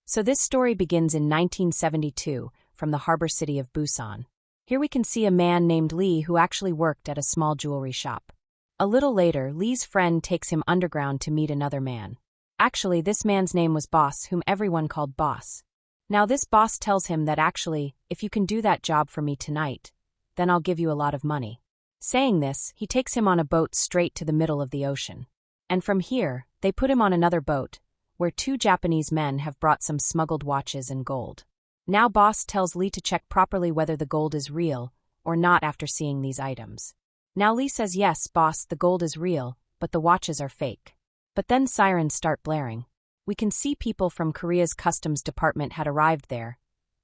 So this story begins in 1972 from the harbor city of Busan. Here we can see a man named Lee who actually worked at a small jewelry shop. A little later, Lee's friend takes him underground to meet another man. Actually, this man's name was Boss, whom everyone called Boss. Now this boss tells him that actually, if you can do that job for me tonight, then I'll give you a lot of money. Saying this, he takes him on a boat straight to the middle of the ocean. And from here, they put him on another boat, where two Japanese men have brought some smuggled watches and gold. Now Boss tells Lee to check properly whether the gold is real or not after seeing these items. Now Lee says, yes, boss, the gold is real, but the watches are fake. But then sirens start blaring. We can see people from Korea's customs department had arrived there,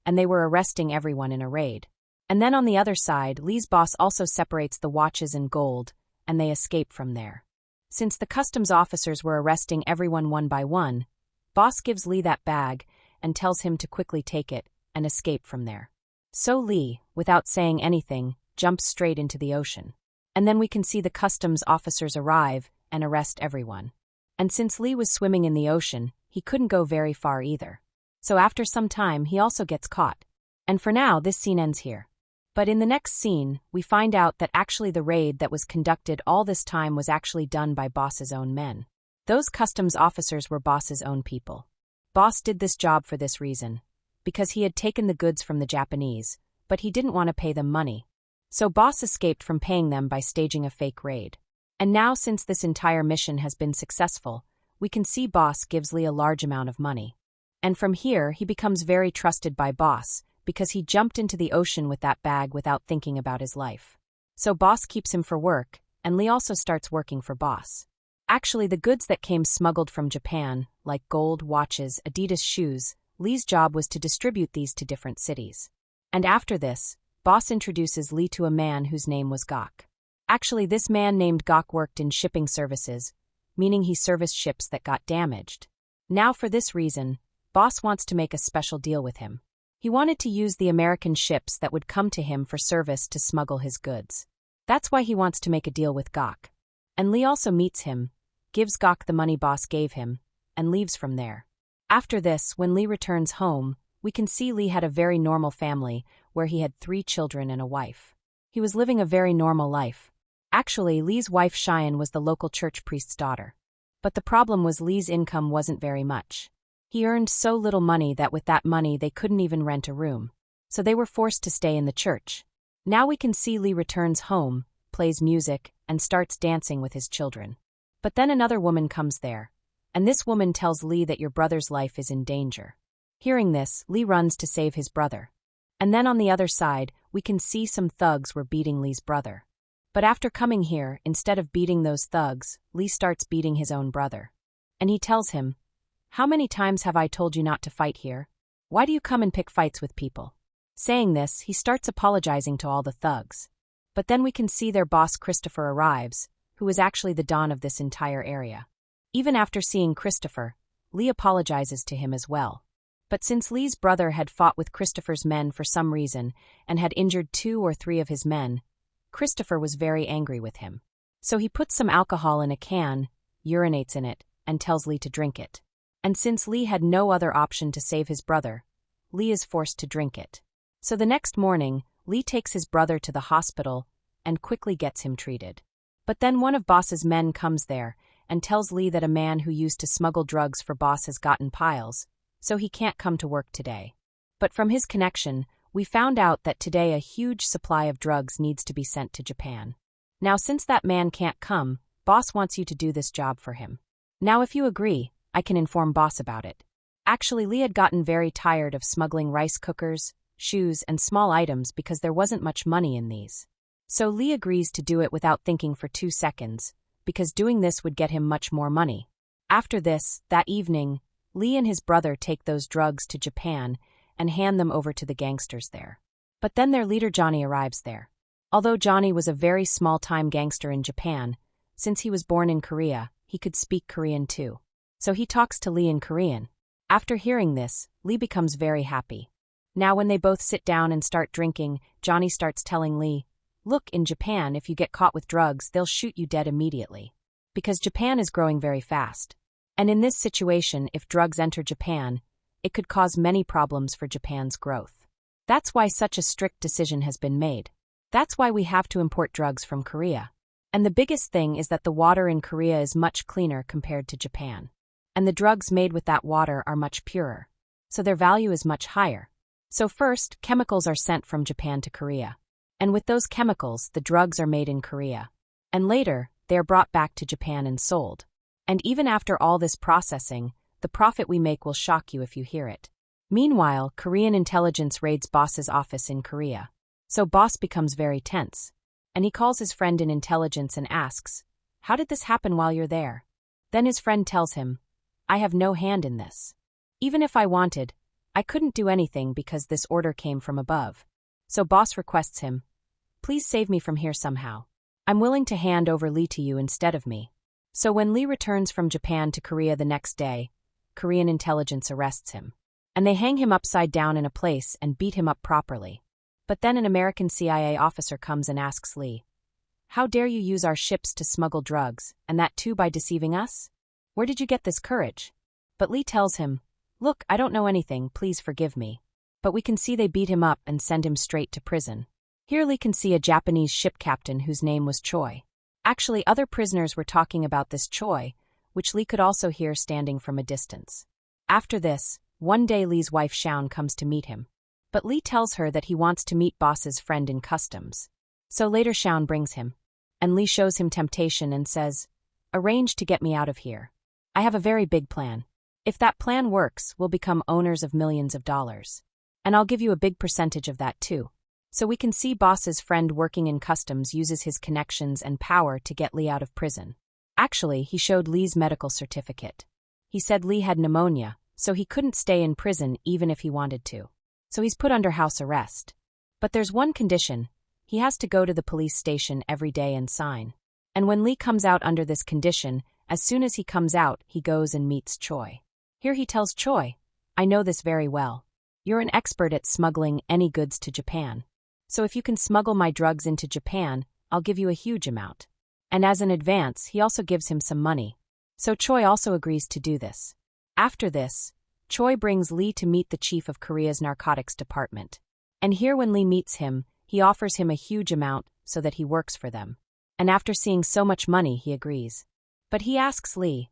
and they were arresting everyone in a raid. And then on the other side, Lee's boss also separates the watches and gold, and they escape from there. Since the customs officers were arresting everyone one by one, Boss gives Lee that bag and tells him to quickly take it and escape from there. So Lee, without saying anything, jumps straight into the ocean. And then we can see the customs officers arrive and arrest everyone. And since Lee was swimming in the ocean, he couldn't go very far either. So after some time, he also gets caught. And for now, this scene ends here. But in the next scene, we find out that actually the raid that was conducted all this time was actually done by Boss's own men. Those customs officers were Boss's own people. Boss did this job for this reason, because he had taken the goods from the Japanese, but he didn't want to pay them money. So Boss escaped from paying them by staging a fake raid. And now, since this entire mission has been successful, we can see Boss gives Lee a large amount of money. And from here, he becomes very trusted by Boss, because he jumped into the ocean with that bag without thinking about his life. So Boss keeps him for work, and Lee also starts working for Boss. Actually, the goods that came smuggled from Japan, like gold, watches, Adidas shoes, Lee's job was to distribute these to different cities. And after this, Boss introduces Lee to a man whose name was Gok. Actually, this man named Gok worked in shipping services, meaning he serviced ships that got damaged. Now for this reason, Boss wants to make a special deal with him. He wanted to use the American ships that would come to him for service to smuggle his goods. That's why he wants to make a deal with Gok. And Lee also meets him, gives Gok the money Boss gave him, and leaves from there. After this, when Lee returns home, we can see Lee had a very normal family where he had 3 children and a wife. He was living a very normal life. Actually, Lee's wife Cheyenne was the local church priest's daughter. But the problem was Lee's income wasn't very much. He earned so little money that with that money they couldn't even rent a room. So they were forced to stay in the church. Now we can see Lee returns home, plays music, and starts dancing with his children. But then another woman comes there. And this woman tells Lee that your brother's life is in danger. Hearing this, Lee runs to save his brother. And then on the other side, we can see some thugs were beating Lee's brother. But after coming here, instead of beating those thugs, Lee starts beating his own brother. And he tells him, "How many times have I told you not to fight here? Why do you come and pick fights with people?" Saying this, he starts apologizing to all the thugs. But then we can see their boss Christopher arrives, who is actually the Don of this entire area. Even after seeing Christopher, Lee apologizes to him as well. But since Lee's brother had fought with Christopher's men for some reason and had injured 2 or 3 of his men, Christopher was very angry with him. So he puts some alcohol in a can, urinates in it, and tells Lee to drink it. And since Lee had no other option to save his brother, Lee is forced to drink it. So the next morning, Lee takes his brother to the hospital and quickly gets him treated. But then one of Boss's men comes there and tells Lee that a man who used to smuggle drugs for Boss has gotten piles, so he can't come to work today. But from his connection, we found out that today a huge supply of drugs needs to be sent to Japan. Now since that man can't come, Boss wants you to do this job for him. Now if you agree, I can inform Boss about it. Actually, Lee had gotten very tired of smuggling rice cookers, shoes, and small items because there wasn't much money in these. So Lee agrees to do it without thinking for 2 seconds, because doing this would get him much more money. After this, that evening, Lee and his brother take those drugs to Japan and hand them over to the gangsters there. But then their leader Johnny arrives there. Although Johnny was a very small-time gangster in Japan, since he was born in Korea, he could speak Korean too. So he talks to Lee in Korean. After hearing this, Lee becomes very happy. Now when they both sit down and start drinking, Johnny starts telling Lee, "Look, in Japan, if you get caught with drugs, they'll shoot you dead immediately. Because Japan is growing very fast. And in this situation, if drugs enter Japan, it could cause many problems for Japan's growth. That's why such a strict decision has been made. That's why we have to import drugs from Korea. And the biggest thing is that the water in Korea is much cleaner compared to Japan. And the drugs made with that water are much purer. So their value is much higher. So first, chemicals are sent from Japan to Korea. And with those chemicals, the drugs are made in Korea. And later, they are brought back to Japan and sold. And even after all this processing, the profit we make will shock you if you hear it. Meanwhile, Korean intelligence raids boss's office in Korea. So boss becomes very tense. And he calls his friend in intelligence and asks, "How did this happen while you're there?" Then his friend tells him, "I have no hand in this. Even if I wanted, I couldn't do anything because this order came from above." So boss requests him, "Please save me from here somehow. I'm willing to hand over Lee to you instead of me." So when Lee returns from Japan to Korea the next day, Korean intelligence arrests him. And they hang him upside down in a place and beat him up properly. But then an American CIA officer comes and asks Lee, "How dare you use our ships to smuggle drugs, and that too by deceiving us? Where did you get this courage?" But Lee tells him, "Look, I don't know anything, please forgive me." But we can see they beat him up and send him straight to prison. Here Lee can see a Japanese ship captain whose name was Choi. Actually, other prisoners were talking about this Choi, which Lee could also hear standing from a distance. After this, one day Lee's wife Shaun comes to meet him. But Lee tells her that he wants to meet boss's friend in customs. So later Shaun brings him. And Lee shows him temptation and says, "Arrange to get me out of here. I have a very big plan. If that plan works, we'll become owners of millions of dollars. And I'll give you a big percentage of that too." So we can see boss's friend working in customs uses his connections and power to get Lee out of prison. Actually, he showed Lee's medical certificate. He said Lee had pneumonia, so he couldn't stay in prison even if he wanted to. So he's put under house arrest. But there's one condition: he has to go to the police station every day and sign. And when Lee comes out under this condition, as soon as he comes out, he goes and meets Choi. Here he tells Choi, "I know this very well. You're an expert at smuggling any goods to Japan. So if you can smuggle my drugs into Japan, I'll give you a huge amount." And as an advance, he also gives him some money. So Choi also agrees to do this. After this, Choi brings Lee to meet the chief of Korea's narcotics department. And here when Lee meets him, he offers him a huge amount so that he works for them. And after seeing so much money, he agrees. But he asks Lee,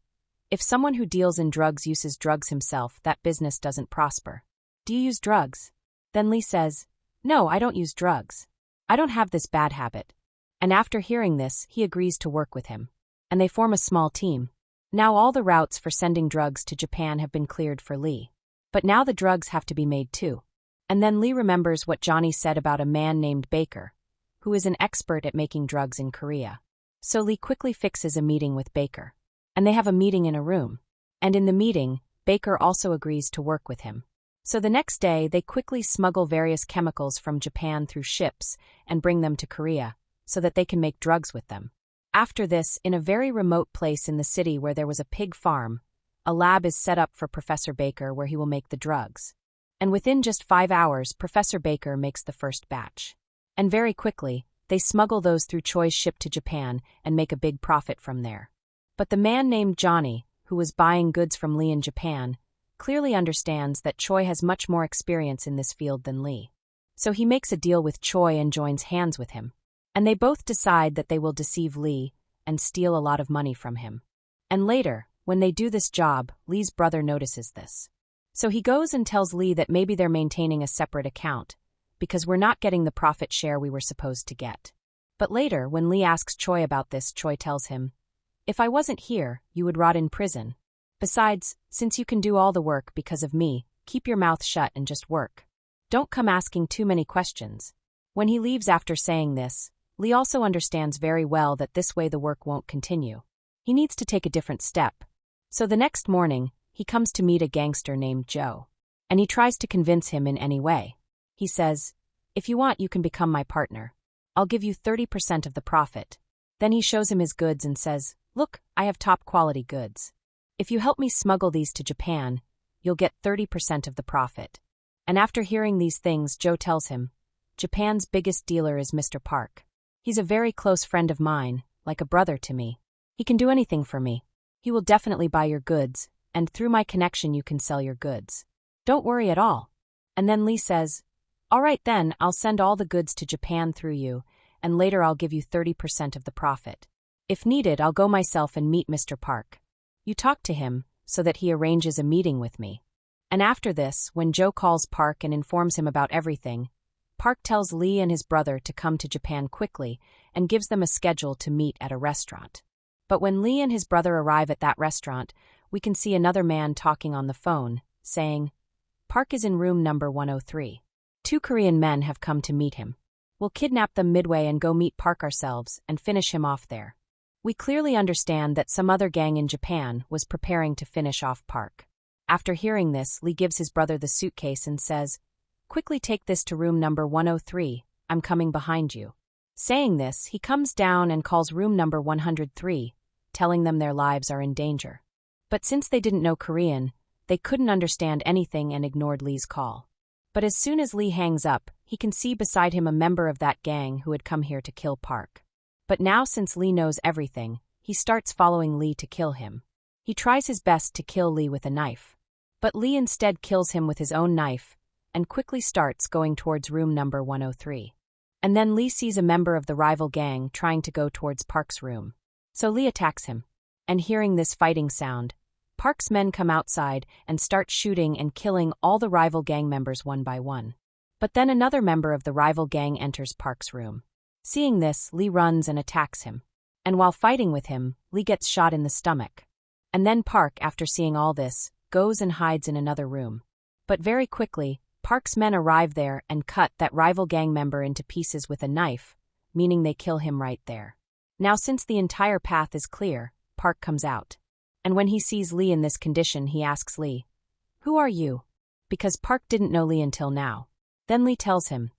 "If someone who deals in drugs uses drugs himself, that business doesn't prosper. Do you use drugs?" Then Lee says, "No, I don't use drugs. I don't have this bad habit." And after hearing this, he agrees to work with him. And they form a small team. Now all the routes for sending drugs to Japan have been cleared for Lee. But now the drugs have to be made too. And then Lee remembers what Johnny said about a man named Baker, who is an expert at making drugs in Korea. So Lee quickly fixes a meeting with Baker. And they have a meeting in a room. And in the meeting, Baker also agrees to work with him. So the next day, they quickly smuggle various chemicals from Japan through ships and bring them to Korea, so that they can make drugs with them. After this, in a very remote place in the city where there was a pig farm, a lab is set up for Professor Baker where he will make the drugs. And within just 5 hours, Professor Baker makes the first batch. And very quickly, they smuggle those through Choi's ship to Japan and make a big profit from there. But the man named Johnny, who was buying goods from Lee in Japan, clearly understands that Choi has much more experience in this field than Lee. So he makes a deal with Choi and joins hands with him. And they both decide that they will deceive Lee and steal a lot of money from him. And later, when they do this job, Lee's brother notices this. So he goes and tells Lee that maybe they're maintaining a separate account, because we're not getting the profit share we were supposed to get. But later, when Lee asks Choi about this, Choi tells him, "If I wasn't here, you would rot in prison. Besides, since you can do all the work because of me, keep your mouth shut and just work. Don't come asking too many questions." When he leaves after saying this, Lee also understands very well that this way the work won't continue. He needs to take a different step. So the next morning, he comes to meet a gangster named Joe. And he tries to convince him in any way. He says, "If you want, you can become my partner. I'll give you 30% of the profit." Then he shows him his goods and says, "Look, I have top quality goods. If you help me smuggle these to Japan, you'll get 30% of the profit." And after hearing these things, Joe tells him, "Japan's biggest dealer is Mr. Park. He's a very close friend of mine, like a brother to me. He can do anything for me. He will definitely buy your goods, and through my connection you can sell your goods." Don't worry at all. And then Lee says, all right then, I'll send all the goods to Japan through you, and later I'll give you 30% of the profit. If needed, I'll go myself and meet Mr. Park. You talk to him, so that he arranges a meeting with me. And after this, when Joe calls Park and informs him about everything, Park tells Lee and his brother to come to Japan quickly and gives them a schedule to meet at a restaurant. But when Lee and his brother arrive at that restaurant, we can see another man talking on the phone, saying, Park is in room number 103. 2 Korean men have come to meet him. We'll kidnap them midway and go meet Park ourselves and finish him off there. We clearly understand that some other gang in Japan was preparing to finish off Park. After hearing this, Lee gives his brother the suitcase and says, quickly take this to room number 103, I'm coming behind you. Saying this, he comes down and calls room number 103, telling them their lives are in danger. But since they didn't know Korean, they couldn't understand anything and ignored Lee's call. But as soon as Lee hangs up, he can see beside him a member of that gang who had come here to kill Park. But now since Lee knows everything, he starts following Lee to kill him. He tries his best to kill Lee with a knife. But Lee instead kills him with his own knife, and quickly starts going towards room number 103. And then Lee sees a member of the rival gang trying to go towards Park's room. So Lee attacks him. And hearing this fighting sound, Park's men come outside and start shooting and killing all the rival gang members one by one. But then another member of the rival gang enters Park's room. Seeing this, Lee runs and attacks him. And while fighting with him, Lee gets shot in the stomach. And then Park, after seeing all this, goes and hides in another room. But very quickly, Park's men arrive there and cut that rival gang member into pieces with a knife, meaning they kill him right there. Now since the entire path is clear, Park comes out. And when he sees Lee in this condition, he asks Lee, who are you? Because Park didn't know Lee until now. Then Lee tells him,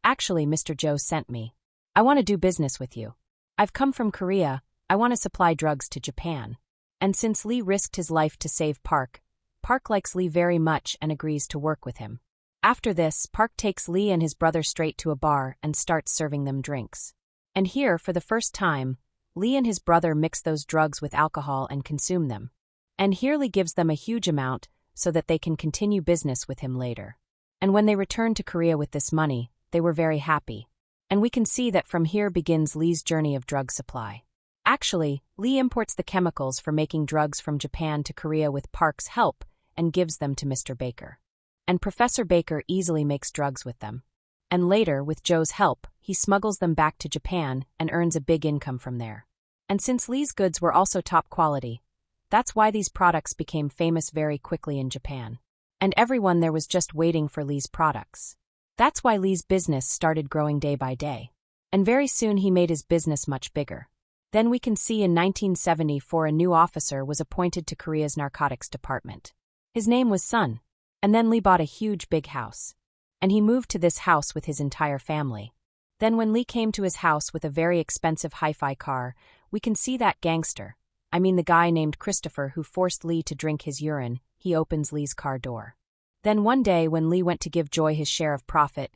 actually Mr. Joe sent me. I want to do business with you. I've come from Korea, I want to supply drugs to Japan. And since Lee risked his life to save Park, Park likes Lee very much and agrees to work with him. After this, Park takes Lee and his brother straight to a bar and starts serving them drinks. And here, for the first time, Lee and his brother mix those drugs with alcohol and consume them. And here Lee gives them a huge amount so that they can continue business with him later. And when they returned to Korea with this money, they were very happy. And we can see that from here begins Lee's journey of drug supply. Actually, Lee imports the chemicals for making drugs from Japan to Korea with Park's help and gives them to Mr. Baker. And Professor Baker easily makes drugs with them. And later, with Joe's help, he smuggles them back to Japan and earns a big income from there. And since Lee's goods were also top quality, that's why these products became famous very quickly in Japan. And everyone there was just waiting for Lee's products. That's why Lee's business started growing day by day. And very soon he made his business much bigger. Then we can see in 1974 a new officer was appointed to Korea's narcotics department. His name was Sun. And then Lee bought a huge big house. And he moved to this house with his entire family. Then when Lee came to his house with a very expensive hi-fi car, we can see that gangster, the guy named Christopher who forced Lee to drink his urine, he opens Lee's car door. Then one day when Lee went to give Joy his share of profit,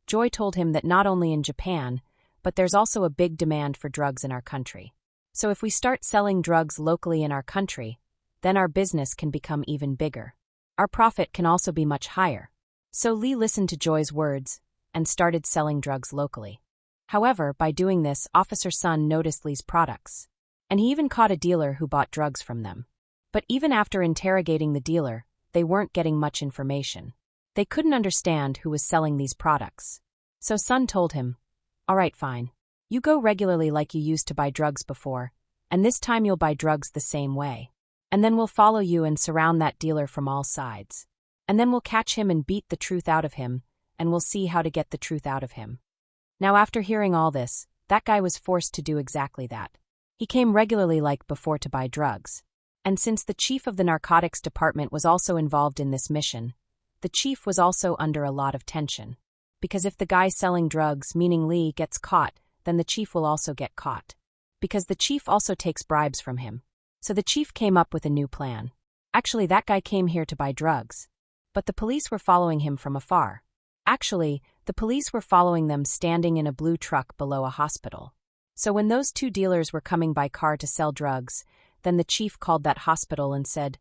Joy told him that not only in Japan, but there's also a big demand for drugs in our country. So if we start selling drugs locally in our country, then our business can become even bigger. Our profit can also be much higher. So Lee listened to Joy's words and started selling drugs locally. However, by doing this, Officer Sun noticed Lee's products. And he even caught a dealer who bought drugs from them. But even after interrogating the dealer, they weren't getting much information. They couldn't understand who was selling these products. So Sun told him, all right, fine. You go regularly like you used to buy drugs before, and this time you'll buy drugs the same way. And then we'll follow you and surround that dealer from all sides. And then we'll catch him and beat the truth out of him, and we'll see how to get the truth out of him. Now after hearing all this, that guy was forced to do exactly that. He came regularly like before to buy drugs. And since the chief of the narcotics department was also involved in this mission, the chief was also under a lot of tension. Because if the guy selling drugs, meaning Lee, gets caught, then the chief will also get caught. Because the chief also takes bribes from him. So the chief came up with a new plan. Actually, that guy came here to buy drugs. But the police were following him from afar. Actually, the police were following them standing in a blue truck below a hospital. So when those two dealers were coming by car to sell drugs, then the chief called that hospital and said,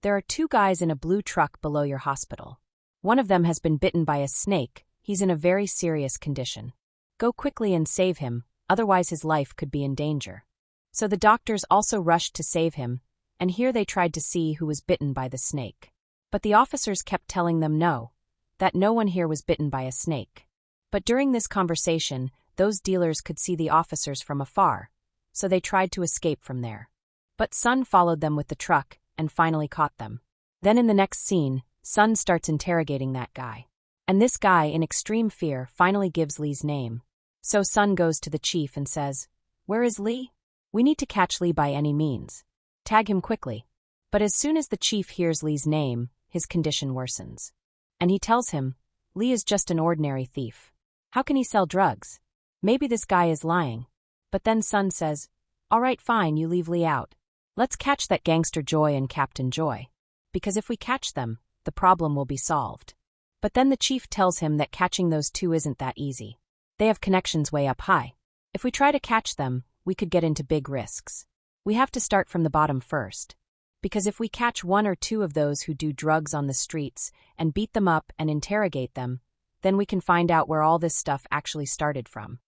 there are two guys in a blue truck below your hospital. One of them has been bitten by a snake. He's in a very serious condition. Go quickly and save him, otherwise his life could be in danger." So the doctors also rushed to save him, and here they tried to see who was bitten by the snake. But the officers kept telling them no, that no one here was bitten by a snake. But during this conversation, those dealers could see the officers from afar, so they tried to escape from there. But Sun followed them with the truck and finally caught them. Then in the next scene, Sun starts interrogating that guy. And this guy, in extreme fear, finally gives Lee's name. So Sun goes to the chief and says, "Where is Lee? We need to catch Lee by any means. Tag him quickly." But as soon as the chief hears Lee's name, his condition worsens. And he tells him, "Lee is just an ordinary thief. How can he sell drugs? Maybe this guy is lying." But then Sun says, "All right, fine, you leave Lee out. Let's catch that gangster Joy and Captain Joy. Because if we catch them, the problem will be solved." But then the chief tells him that catching those two isn't that easy. They have connections way up high. If we try to catch them, we could get into big risks. We have to start from the bottom first. Because if we catch one or two of those who do drugs on the streets and beat them up and interrogate them, then we can find out where all this stuff actually started from.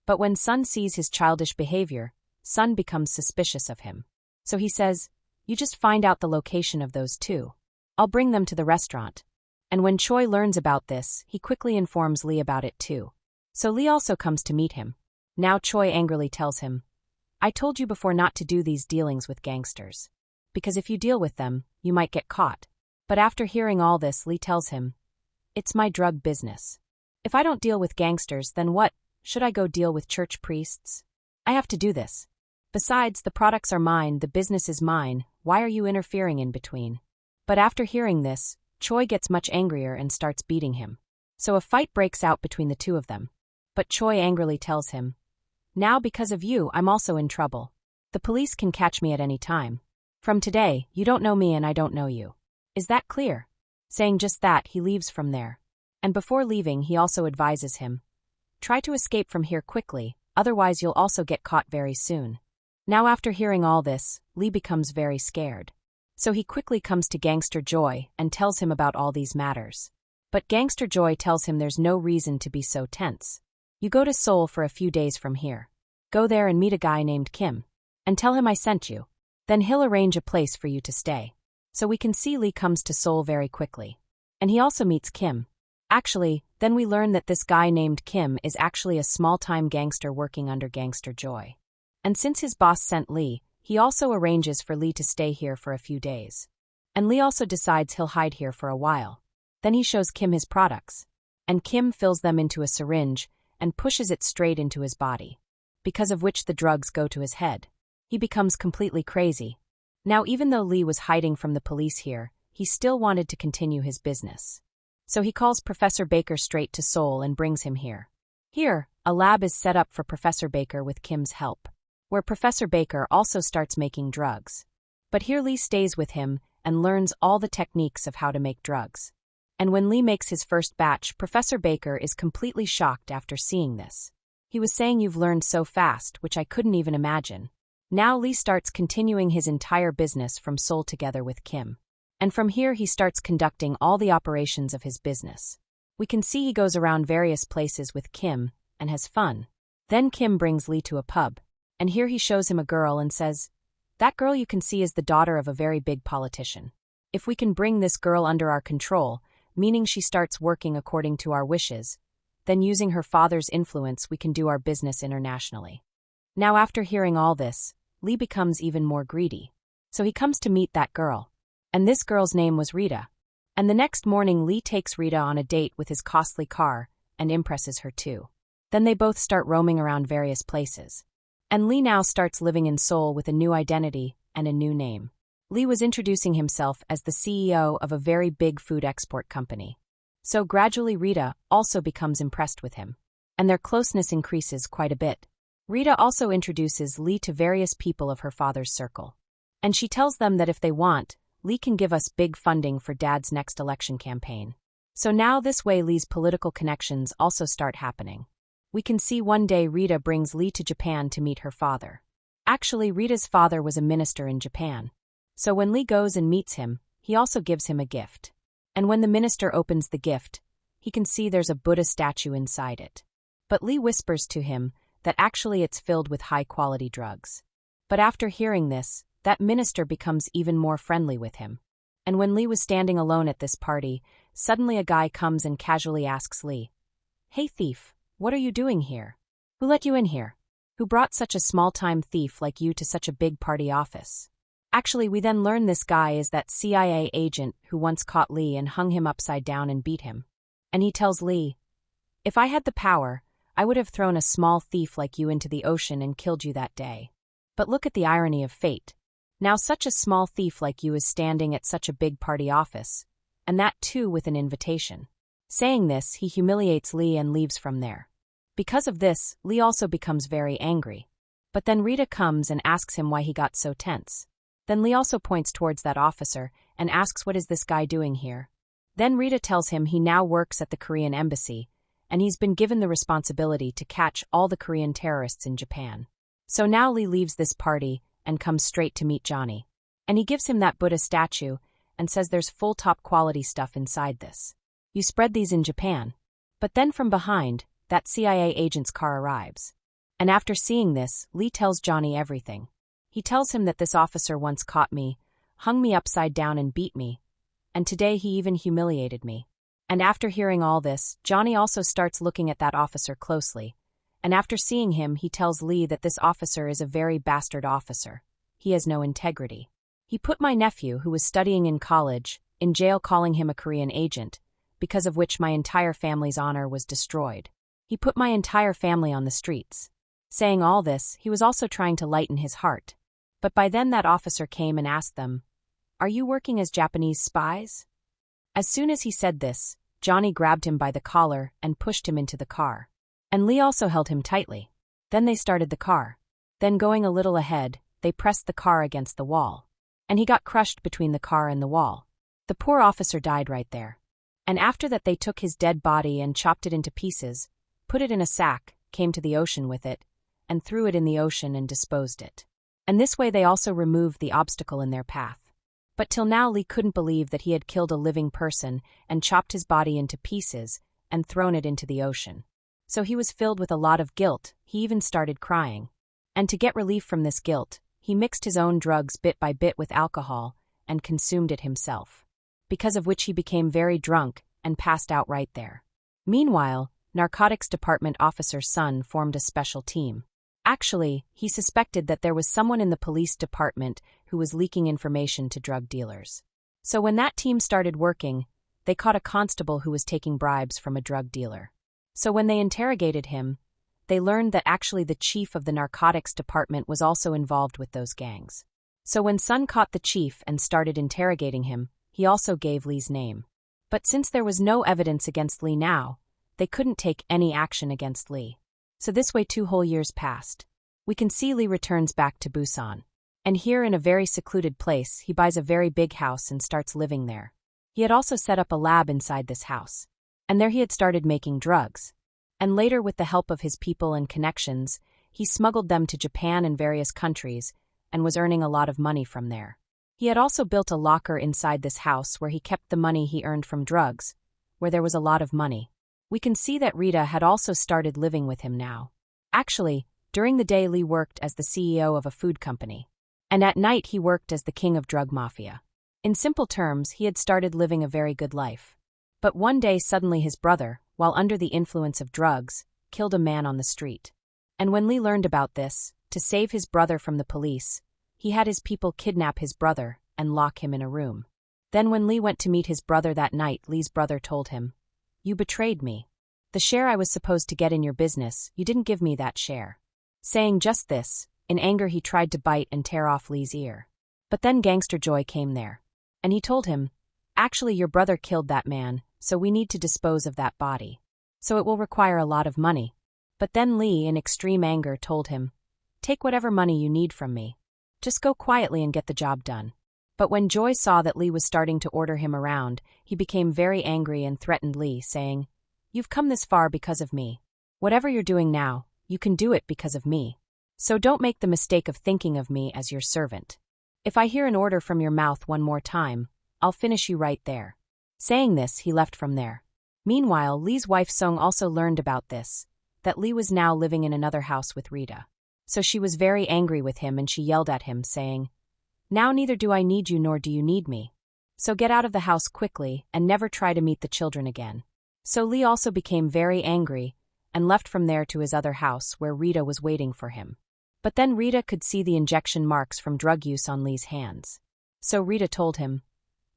But when Sun sees his childish behavior, Sun becomes suspicious of him. So he says, "You just find out the location of those two. I'll bring them to the restaurant." And when Choi learns about this, he quickly informs Lee about it too. So Lee also comes to meet him. Now Choi angrily tells him, "I told you before not to do these dealings with gangsters. Because if you deal with them, you might get caught." But after hearing all this, Lee tells him, "It's my drug business. If I don't deal with gangsters, then what? Should I go deal with church priests? I have to do this. Besides, the products are mine, the business is mine, why are you interfering in between?" But after hearing this, Choi gets much angrier and starts beating him. So a fight breaks out between the two of them. But Choi angrily tells him, "Now because of you, I'm also in trouble. The police can catch me at any time. From today, you don't know me and I don't know you. Is that clear?" Saying just that, he leaves from there. And before leaving, he also advises him, "Try to escape from here quickly, otherwise you'll also get caught very soon." Now after hearing all this, Lee becomes very scared. So he quickly comes to Gangster Joy and tells him about all these matters. But Gangster Joy tells him there's no reason to be so tense. "You go to Seoul for a few days from here. Go there and meet a guy named Kim. And tell him I sent you. Then he'll arrange a place for you to stay." So we can see Lee comes to Seoul very quickly. And he also meets Kim. Actually, then we learn that this guy named Kim is actually a small-time gangster working under Gangster Joy. And since his boss sent Lee, he also arranges for Lee to stay here for a few days. And Lee also decides he'll hide here for a while. Then he shows Kim his products. And Kim fills them into a syringe and pushes it straight into his body. Because of which the drugs go to his head. He becomes completely crazy. Now even though Lee was hiding from the police here, he still wanted to continue his business. So he calls Professor Baker straight to Seoul and brings him here. Here, a lab is set up for Professor Baker with Kim's help, where Professor Baker also starts making drugs. But here Lee stays with him and learns all the techniques of how to make drugs. And when Lee makes his first batch, Professor Baker is completely shocked after seeing this. He was saying, "You've learned so fast," which I couldn't even imagine. Now Lee starts continuing his entire business from Seoul together with Kim. And from here he starts conducting all the operations of his business. We can see he goes around various places with Kim and has fun. Then Kim brings Lee to a pub. And here he shows him a girl and says, "That girl you can see is the daughter of a very big politician. If we can bring this girl under our control, meaning she starts working according to our wishes, then using her father's influence we can do our business internationally." Now after hearing all this, Lee becomes even more greedy. So he comes to meet that girl. And this girl's name was Rita. And the next morning Lee takes Rita on a date with his costly car and impresses her too. Then they both start roaming around various places. And Lee now starts living in Seoul with a new identity and a new name. Lee was introducing himself as the CEO of a very big food export company. So gradually Rita also becomes impressed with him. And their closeness increases quite a bit. Rita also introduces Lee to various people of her father's circle. And she tells them that if they want, Lee can give us big funding for Dad's next election campaign. So now this way Lee's political connections also start happening. We can see one day Rita brings Lee to Japan to meet her father. Actually, Rita's father was a minister in Japan. So when Lee goes and meets him, he also gives him a gift. And when the minister opens the gift, he can see there's a Buddha statue inside it. But Lee whispers to him that actually it's filled with high-quality drugs. But after hearing this, that minister becomes even more friendly with him. And when Lee was standing alone at this party, suddenly a guy comes and casually asks Lee, "Hey thief, what are you doing here? Who let you in here? Who brought such a small-time thief like you to such a big party office?" Actually, we then learn this guy is that CIA agent who once caught Lee and hung him upside down and beat him. And he tells Lee, "If I had the power, I would have thrown a small thief like you into the ocean and killed you that day. But look at the irony of fate. Now such a small thief like you is standing at such a big party office, and that too with an invitation." Saying this, he humiliates Lee and leaves from there. Because of this, Lee also becomes very angry. But then Rita comes and asks him why he got so tense. Then Lee also points towards that officer and asks what is this guy doing here. Then Rita tells him he now works at the Korean embassy, and he's been given the responsibility to catch all the Korean terrorists in Japan. So now Lee leaves this party and comes straight to meet Johnny. And he gives him that Buddha statue and says there's full top quality stuff inside this. You spread these in Japan. But then from behind, that CIA agent's car arrives. And after seeing this, Lee tells Johnny everything. He tells him that this officer once caught me, hung me upside down and beat me, and today he even humiliated me. And after hearing all this, Johnny also starts looking at that officer closely, and after seeing him, he tells Lee that this officer is a very bastard officer. He has no integrity. He put my nephew, who was studying in college, in jail calling him a Korean agent, because of which my entire family's honor was destroyed. He put my entire family on the streets. Saying all this, he was also trying to lighten his heart. But by then that officer came and asked them, "Are you working as Japanese spies?" As soon as he said this, Johnny grabbed him by the collar and pushed him into the car. And Lee also held him tightly. Then they started the car. Then going a little ahead, they pressed the car against the wall. And he got crushed between the car and the wall. The poor officer died right there. And after that they took his dead body and chopped it into pieces, put it in a sack, came to the ocean with it, and threw it in the ocean and disposed it. And this way they also removed the obstacle in their path. But till now Lee couldn't believe that he had killed a living person and chopped his body into pieces and thrown it into the ocean. So he was filled with a lot of guilt, he even started crying. And to get relief from this guilt, he mixed his own drugs bit by bit with alcohol and consumed it himself. Because of which he became very drunk and passed out right there. Meanwhile, Narcotics Department officer's son formed a special team. Actually, he suspected that there was someone in the police department who was leaking information to drug dealers. So when that team started working, they caught a constable who was taking bribes from a drug dealer. So when they interrogated him, they learned that actually the chief of the narcotics department was also involved with those gangs. So when Sun caught the chief and started interrogating him, he also gave Lee's name. But since there was no evidence against Lee now, they couldn't take any action against Lee. So this way 2 whole years passed. We can see Lee returns back to Busan. And here in a very secluded place, he buys a very big house and starts living there. He had also set up a lab inside this house. And there he had started making drugs. And later with the help of his people and connections, he smuggled them to Japan and various countries and was earning a lot of money from there. He had also built a locker inside this house where he kept the money he earned from drugs, where there was a lot of money. We can see that Rita had also started living with him now. Actually, during the day Lee worked as the CEO of a food company. And at night he worked as the king of drug mafia. In simple terms, he had started living a very good life. But one day suddenly his brother, while under the influence of drugs, killed a man on the street. And when Lee learned about this, to save his brother from the police, he had his people kidnap his brother and lock him in a room. Then when Lee went to meet his brother that night, Lee's brother told him, "You betrayed me. The share I was supposed to get in your business, you didn't give me that share." Saying just this, in anger he tried to bite and tear off Lee's ear. But then Gangster Joy came there. And he told him, "Actually your brother killed that man, so we need to dispose of that body. So it will require a lot of money." But then Lee, in extreme anger, told him, "Take whatever money you need from me. Just go quietly and get the job done." But when Joy saw that Lee was starting to order him around, he became very angry and threatened Lee, saying, "You've come this far because of me. Whatever you're doing now, you can do it because of me. So don't make the mistake of thinking of me as your servant. If I hear an order from your mouth one more time, I'll finish you right there." Saying this, he left from there. Meanwhile, Lee's wife Sung also learned about this, that Lee was now living in another house with Rita. So she was very angry with him and she yelled at him, saying, "Now neither do I need you nor do you need me. So get out of the house quickly and never try to meet the children again." So Lee also became very angry and left from there to his other house where Rita was waiting for him. But then Rita could see the injection marks from drug use on Lee's hands. So Rita told him,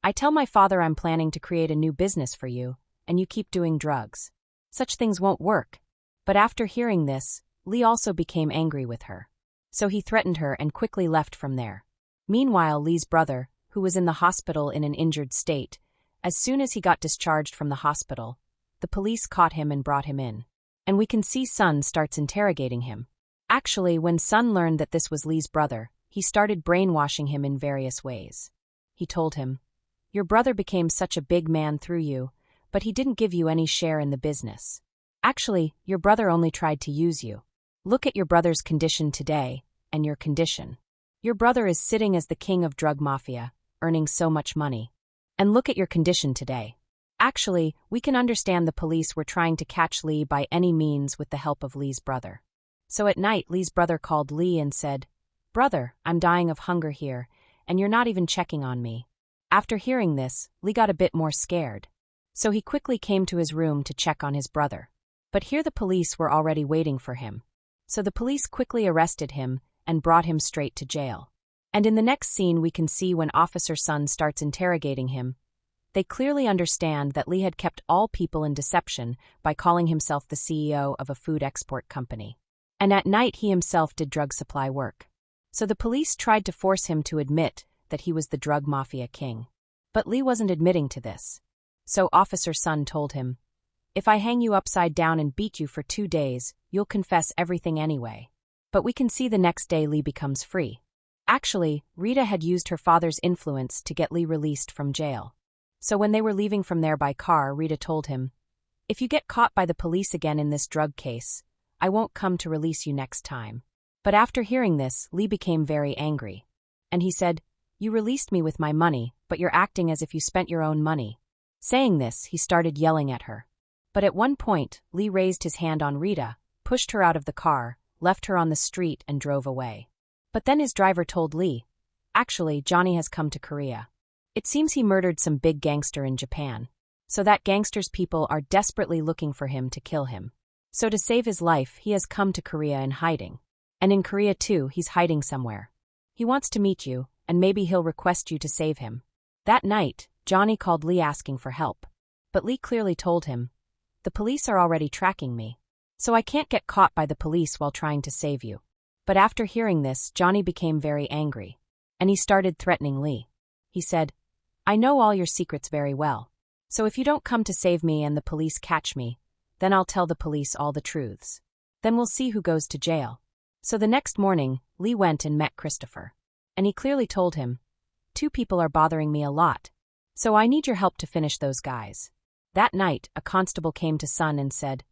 "I tell my father I'm planning to create a new business for you, and you keep doing drugs. Such things won't work." But after hearing this, Lee also became angry with her. So he threatened her and quickly left from there. Meanwhile, Lee's brother, who was in the hospital in an injured state, as soon as he got discharged from the hospital, the police caught him and brought him in. And we can see Sun starts interrogating him. Actually, when Sun learned that this was Lee's brother, he started brainwashing him in various ways. He told him, "Your brother became such a big man through you, but he didn't give you any share in the business. Actually, your brother only tried to use you. Look at your brother's condition today, and your condition. Your brother is sitting as the king of drug mafia, earning so much money. And look at your condition today." Actually, we can understand the police were trying to catch Lee by any means with the help of Lee's brother. So at night, Lee's brother called Lee and said, "Brother, I'm dying of hunger here, and you're not even checking on me." After hearing this, Lee got a bit more scared. So he quickly came to his room to check on his brother. But here the police were already waiting for him. So the police quickly arrested him and brought him straight to jail. And in the next scene we can see when Officer Sun starts interrogating him, they clearly understand that Lee had kept all people in deception by calling himself the CEO of a food export company. And at night he himself did drug supply work. So the police tried to force him to admit that he was the drug mafia king. But Lee wasn't admitting to this. So Officer Sun told him, "If I hang you upside down and beat you for 2 days, you'll confess everything anyway." But we can see the next day Lee becomes free. Actually, Rita had used her father's influence to get Lee released from jail. So when they were leaving from there by car, Rita told him, "If you get caught by the police again in this drug case, I won't come to release you next time." But after hearing this, Lee became very angry. And he said, "You released me with my money, but you're acting as if you spent your own money." Saying this, he started yelling at her. But at one point, Lee raised his hand on Rita, pushed her out of the car, left her on the street and drove away. But then his driver told Lee, "Actually, Johnny has come to Korea. It seems he murdered some big gangster in Japan. So that gangster's people are desperately looking for him to kill him. So to save his life, he has come to Korea in hiding. And in Korea too, he's hiding somewhere. He wants to meet you, and maybe he'll request you to save him." That night, Johnny called Lee asking for help. But Lee clearly told him, "The police are already tracking me. So I can't get caught by the police while trying to save you." But after hearing this, Johnny became very angry. And he started threatening Lee. He said, "I know all your secrets very well. So if you don't come to save me and the police catch me, then I'll tell the police all the truths. Then we'll see who goes to jail." So the next morning, Lee went and met Christopher. And he clearly told him, "2 people are bothering me a lot. So I need your help to finish those guys." That night, a constable came to Sun and said,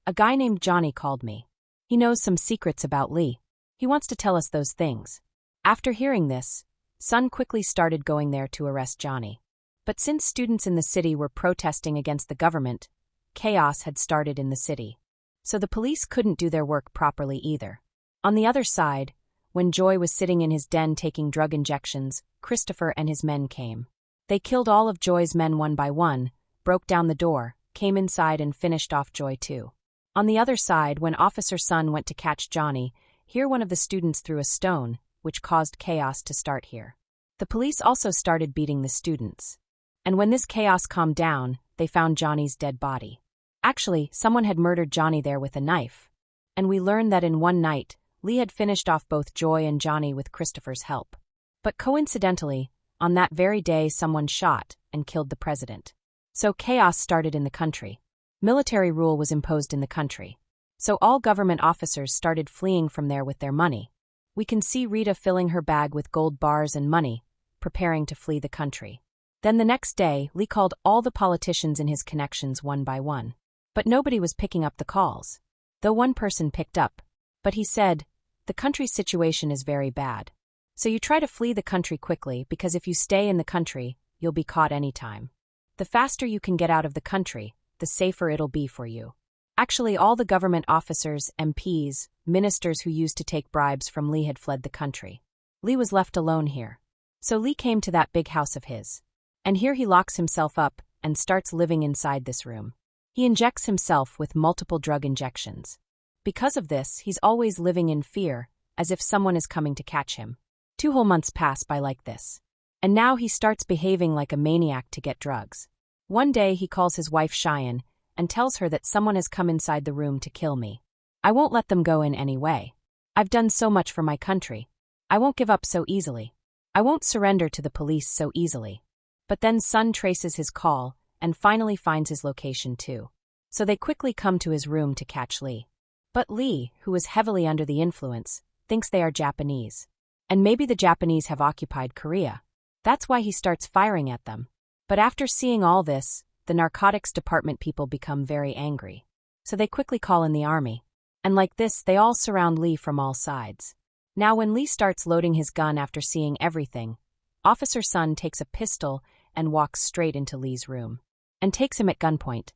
"A guy named Johnny called me. He knows some secrets about Lee. He wants to tell us those things." After hearing this, Sun quickly started going there to arrest Johnny. But since students in the city were protesting against the government, chaos had started in the city. So the police couldn't do their work properly either. On the other side, when Joy was sitting in his den taking drug injections, Christopher and his men came. They killed all of Joy's men one by one, broke down the door, came inside and finished off Joy too. On the other side, when Officer Sun went to catch Johnny, here one of the students threw a stone, which caused chaos to start here. The police also started beating the students. And when this chaos calmed down, they found Johnny's dead body. Actually, someone had murdered Johnny there with a knife. And we learned that in one night, Lee had finished off both Joy and Johnny with Christopher's help. But coincidentally, on that very day someone shot and killed the president. So chaos started in the country. Military rule was imposed in the country. So all government officers started fleeing from there with their money. We can see Rita filling her bag with gold bars and money, preparing to flee the country. Then the next day, Lee called all the politicians in his connections one by one. But nobody was picking up the calls. Though one person picked up. But he said, "The country's situation is very bad. So you try to flee the country quickly because if you stay in the country, you'll be caught anytime. The faster you can get out of the country, the safer it'll be for you. Actually, all the government officers, MPs, ministers who used to take bribes from Lee had fled the country. Lee was left alone here. So Lee came to that big house of his. And here he locks himself up and starts living inside this room. He injects himself with multiple drug injections. Because of this, he's always living in fear, as if someone is coming to catch him. 2 whole months pass by like this. And now he starts behaving like a maniac to get drugs. One day he calls his wife Cheyenne and tells her that someone has come inside the room to kill me. I won't let them go in anyway. I've done so much for my country. I won't give up so easily. I won't surrender to the police so easily. But then Sun traces his call and finally finds his location too. So they quickly come to his room to catch Lee. But Lee, who is heavily under the influence, thinks they are Japanese. And maybe the Japanese have occupied Korea. That's why he starts firing at them. But after seeing all this, the narcotics department people become very angry. So they quickly call in the army. And like this, they all surround Lee from all sides. Now when Lee starts loading his gun after seeing everything, Officer Sun takes a pistol and walks straight into Lee's room. And takes him at gunpoint.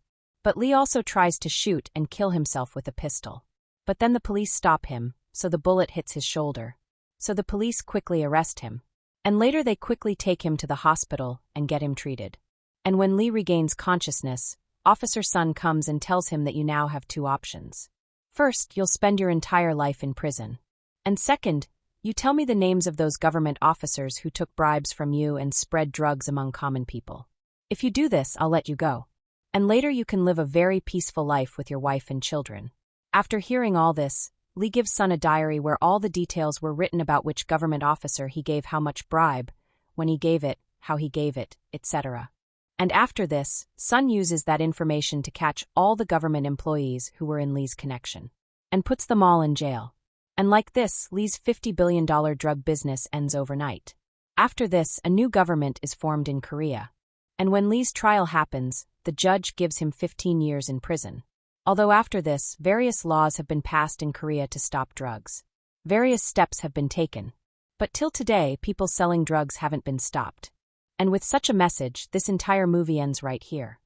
But Lee also tries to shoot and kill himself with a pistol. But then the police stop him, so the bullet hits his shoulder. So the police quickly arrest him. And later they quickly take him to the hospital and get him treated. And when Lee regains consciousness, Officer Sun comes and tells him that you now have 2 options. First, you'll spend your entire life in prison. And second, you tell me the names of those government officers who took bribes from you and spread drugs among common people. If you do this, I'll let you go. And later you can live a very peaceful life with your wife and children. After hearing all this, Lee gives Sun a diary where all the details were written about which government officer he gave how much bribe, when he gave it, how he gave it, etc. And after this, Sun uses that information to catch all the government employees who were in Lee's connection, and puts them all in jail. And like this, Lee's $50 billion drug business ends overnight. After this, a new government is formed in Korea. And when Lee's trial happens, the judge gives him 15 years in prison. Although after this, various laws have been passed in Korea to stop drugs. Various steps have been taken. But till today, people selling drugs haven't been stopped. And with such a message, this entire movie ends right here.